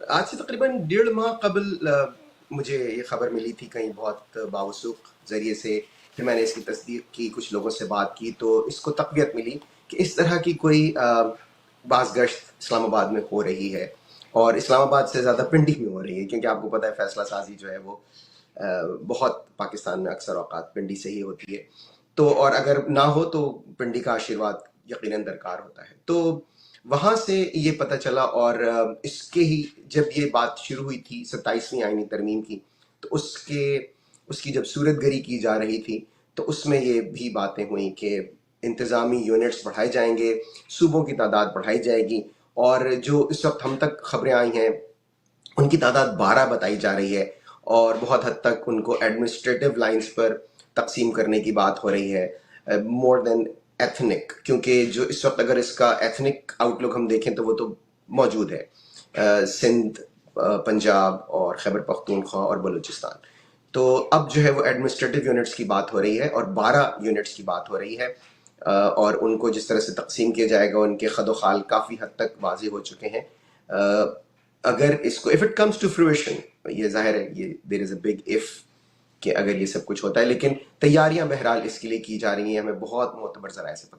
آج سے تقریباً 1.5 ماہ قبل مجھے یہ خبر ملی تھی کہیں بہت باوثوق ذریعے سے، پھر میں نے اس کی تصدیق کی، کچھ لوگوں سے بات کی تو اس کو تقویت ملی کہ اس طرح کی کوئی بعض گشت اسلام آباد میں ہو رہی ہے، اور اسلام آباد سے زیادہ پنڈی میں ہو رہی ہے، کیونکہ آپ کو پتہ ہے فیصلہ سازی جو ہے وہ بہت پاکستان میں اکثر اوقات پنڈی سے ہی ہوتی ہے، تو اور اگر نہ ہو تو پنڈی کا آشیرواد یقیناً درکار ہوتا ہے۔ تو وہاں سے یہ پتہ چلا، اور اس کے ہی جب یہ بات شروع ہوئی تھی 27ویں آئینی ترمیم کی، تو اس کی جب صورت گری کی جا رہی تھی تو اس میں یہ بھی باتیں ہوئیں کہ انتظامی یونٹس بڑھائے جائیں گے، صوبوں کی تعداد بڑھائی جائے گی، اور جو اس وقت ہم تک خبریں آئی ہیں ان کی تعداد 12 بتائی جا رہی ہے، اور بہت حد تک ان کو ایڈمنسٹریٹو لائنز پر تقسیم کرنے کی بات ہو رہی ہے، مور دین ایتھنک، کیونکہ جو اس وقت اگر اس کا ایتھنک آؤٹ لک ہم دیکھیں تو وہ تو موجود ہے، سندھ، پنجاب اور خیبر پختونخوا اور بلوچستان۔ تو اب جو ہے وہ ایڈمنسٹریٹو یونٹس کی بات ہو رہی ہے، اور 12 یونٹس کی بات ہو رہی ہے، اور ان کو جس طرح سے تقسیم کیا جائے گا ان کے خد و خال کافی حد تک واضح ہو چکے ہیں۔ اگر اس کو if it comes to fruition، یہ ظاہر ہے یہ there is a big if کہ اگر یہ سب کچھ ہوتا ہے، لیکن تیاریاں بہرحال اس کے لیے کی جا رہی ہیں، ہمیں بہت معتبر ذرائع سے پتہ